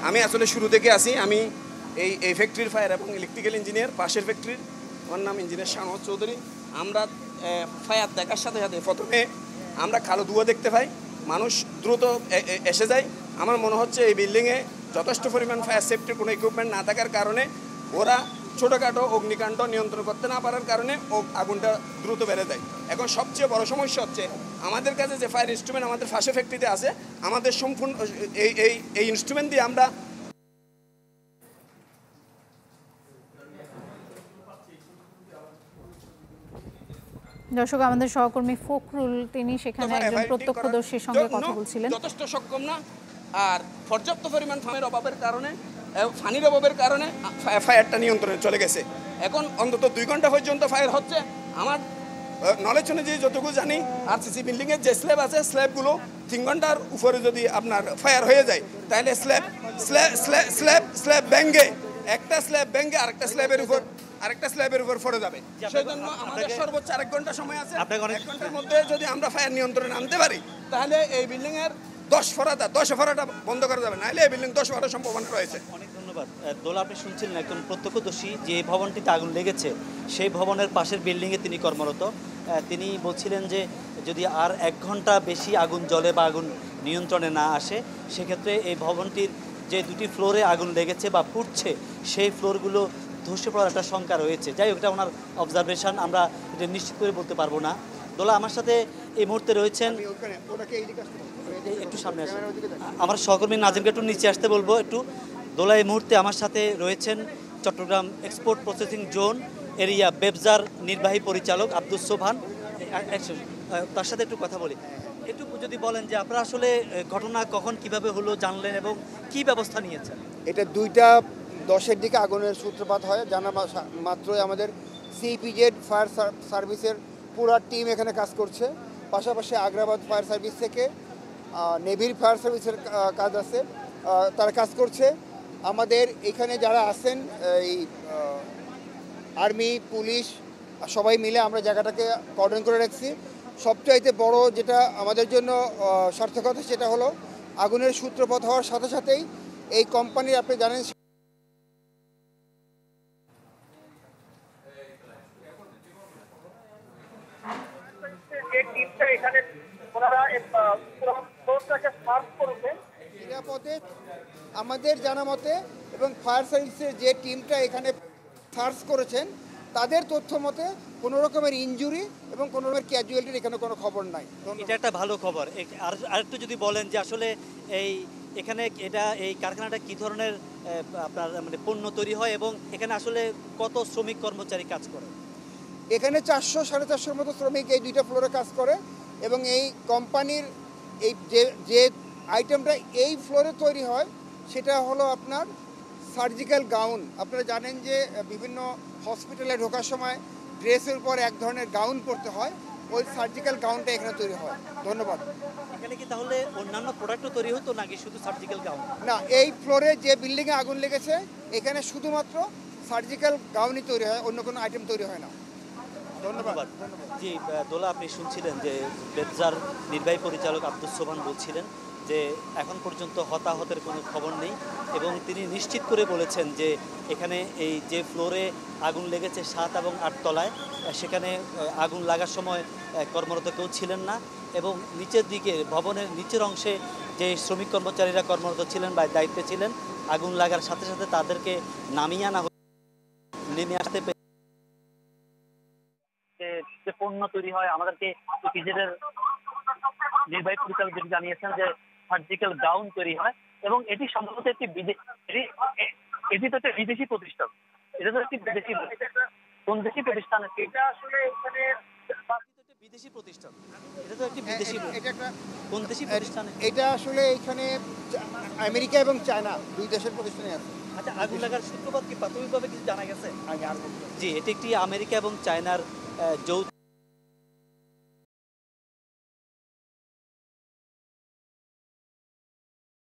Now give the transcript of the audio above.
আমি আসলে শুরু থেকে আসি। আমি এই ফ্যাক্টরির ফায়ার এবং ইলেকট্রিক্যাল ইঞ্জিনিয়ার, পাশের ফ্যাক্টরির। আমার নাম ইঞ্জিনিয়ার শাহনওয়াজ চৌধুরী। আমরা ফায়ার দেখার সাথে সাথে প্রথমে আমরা কালো ধোঁয়া দেখতে পাই, মানুষ দ্রুত এসে যায়। আমার মনে হচ্ছে এই বিল্ডিংয়ে যথেষ্ট পরিমাণ ফায়ার সেফটির কোনো ইকুইপমেন্ট না থাকার কারণে ওরা ছোটোখাটো অগ্নিকাণ্ড নিয়ন্ত্রণ করতে না পারার কারণে আগুনটা দ্রুত বেড়ে যায়। এখন সবচেয়ে বড় সমস্যা হচ্ছে আমাদের কাছে যে ফায়ার ইনস্ট্রুমেন্ট আমাদের পাশে ফ্যাক্টরিতে আছে, আমাদের সম্পূর্ণ এই ইনস্ট্রুমেন্ট দিয়ে আমরা দর্শক, আমাদের সহকর্মী ফখরুল তিনি সেখানে একজন প্রত্যক্ষদর্শীর সঙ্গে কথা বলছিলেন। যথেষ্ট সক্ষম না, আর পর্যাপ্ত পরিমাণ ফানির অভাবের কারণে ফায়ারটা নিয়ন্ত্রণে চলে গেছে। এখন অন্তত 2 ঘন্টা পর্যন্ত ফায়ার হচ্ছে। আমার নলেজ অনুযায়ী যতটুকু জানি, আরসিসি বিল্ডিংয়ের যে স্ল্যাব আছে, স্ল্যাবগুলো 3 ঘন্টার উপরে যদি আপনার ফায়ার হয়ে যায়, তাহলে স্ল্যাব ভেঙে একটা স্ল্যাব ভেঙে আরেকটা স্ল্যাবের উপর পড়ে যাবে। সেই জন্য আমাদের সর্বোচ্চ 1 ঘন্টা সময় আছে। 1 ঘন্টার মধ্যে যদি আমরা ফায়ার নিয়ন্ত্রণে আনতে পারি, তাহলে এই বিল্ডিংয়ের 10 ফরাটা বন্ধ করা যাবে, নাহলে এই বিল্ডিং 10 ফরার সম্ভাবনা রয়েছে। অনেক ধন্যবাদ। দোলা, আপনি শুনছিলেন একজন প্রত্যক্ষদর্শী যে ভবনটিতে আগুন লেগেছে সেই ভবনের পাশের বিল্ডিংয়ে তিনি কর্মরত। তিনি বলছিলেন যে যদি আর 1 ঘন্টা বেশি আগুন জ্বলে বা আগুন নিয়ন্ত্রণে না আসে, সেক্ষেত্রে এই ভবনটির যে 2টি ফ্লোরে আগুন লেগেছে বা ফুটছে, সেই ফ্লোরগুলো ধসে পড়ার একটা শঙ্কা রয়েছে। যাই হোক, এটা ওনার অবজারভেশন, আমরা এটা নিশ্চিত করে বলতে পারবো না। দোলা, আমার সাথে এই মুহূর্তে রয়েছেন, একটু সামনে আসেন, আমার সহকর্মী নাজিমকে একটু নিচে আসতে বলবো একটু। দোলা, এই মুহূর্তে আমার সাথে রয়েছেন Chattogram export processing zone area বেবজার নির্বাহী পরিচালক আব্দুস সোবহান। তার সাথে একটু কথা বলি। একটু যদি বলেন যে আপনারা আসলে ঘটনা কখন কিভাবে হলো জানলেন এবং কি ব্যবস্থা নিয়েছেন? এটা 2:10 দিকে আগুনের সূত্রপাত হয়। জানা মাত্রই আমাদের সিপিজেড ফায়ার সার্ভিসের পুরো টিম এখানে কাজ করছে। পাশাপাশি আগ্রাবাদ ফায়ার সার্ভিস থেকে নেভির ফায়ার সার্ভিসের কাজ আছে, তারা কাজ করছে। আমাদের এখানে যারা আছেন, এই আর্মি, পুলিশ সবাই মিলে আমরা জায়গাটাকে কর্ডন করে রাখছি। সবচাইতে বড় যেটা আমাদের জন্য সার্থকতা, সেটা হলো আগুনের সূত্রপাত হওয়ার সাথে সাথেই এই কোম্পানির, আপনি জানেন, নিরাপদে আমাদের জানা মতে এবং ফায়ার সার্ভিসের যে টিমটা এখানে সার্চ করেছেন, তাদের তথ্য মতে কোনো রকমের ইনজুরি এবং কোনো রকমের ক্যাজুয়ালিটির এখানে কোনো খবর নাই। এটা একটা ভালো খবর। আর একটু যদি বলেন যে আসলে এখানে এই কারখানাটা কী ধরনের আপনার মানে পণ্য তৈরি হয় এবং এখানে আসলে কত শ্রমিক কর্মচারী কাজ করে? এখানে 400-450 মতো শ্রমিক এই 2টা ফ্লোরে কাজ করে এবং এই কোম্পানির এই যে আইটেমটা এই ফ্লোরে তৈরি হয়, সেটা হলো আপনার সার্জিক্যাল গাউন। আপনারা জানেন যে বিভিন্ন হসপিটালে ঢোকার সময় ড্রেসের উপর এক ধরনের গাউন পরতে হয়, ওই সার্জিক্যাল গাউনটা এখানে তৈরি হয়। ধন্যবাদ। এখানে কি তাহলে অন্যান্য প্রোডাক্টও তৈরি হতো নাকি শুধু সার্জিক্যাল গাউন? না, এই ফ্লোরে যে বিল্ডিংয়ে আগুন লেগেছে, এখানে শুধুমাত্র সার্জিক্যাল গাউনই তৈরি হয়, অন্য কোনো আইটেম তৈরি হয় না। ধন্যবাদ। জি দোলা, আপনি শুনছিলেন যে বেবজার নির্বাহী পরিচালক আব্দুস সোবহান বলছিলেন যে এখন পর্যন্ত হতাহতের কোনো খবর নেই এবং তিনি নিশ্চিত করে বলেছেন যে এখানে এই যে ফ্লোরে আগুন লেগেছে 7 এবং 8 তলায়, সেখানে আগুন লাগার সময় কর্মরত কেউ ছিলেন না এবং নিচের দিকে ভবনের নিচের অংশে যে শ্রমিক কর্মচারীরা কর্মরত ছিলেন বা দায়িত্বে ছিলেন, আগুন লাগার সাথে সাথে তাদেরকে নামিয়ে আনা নেমে আসতে যে পণ্য তৈরি হয়। আমাদেরকে পিজেডের নির্বাহী পরিচালক যেটি জানিয়েছেন যে সার্জিক্যাল গাউন তৈরি হয় এবং এটি সম্ভবত একটি এটি তো একটা বিদেশি প্রতিষ্ঠান। এটা তো একটি বিদেশি, কোন দেশি প্রতিষ্ঠান? এটা আসলে এখানে বিদেশি প্রতিষ্ঠান। এটা তো একটি বিদেশি, এটা একটা কোন দেশি প্রতিষ্ঠান? এটা আসলে এখানে আমেরিকা এবং চায়না 2 দেশের প্রতিষ্ঠানে আছে। আচ্ছা, আগুন লাগার সূত্রপাত কি প্রাথমিকভাবে কিছু জানা গেছে? জি, এটি একটি আমেরিকা এবং চায়নার যৌথ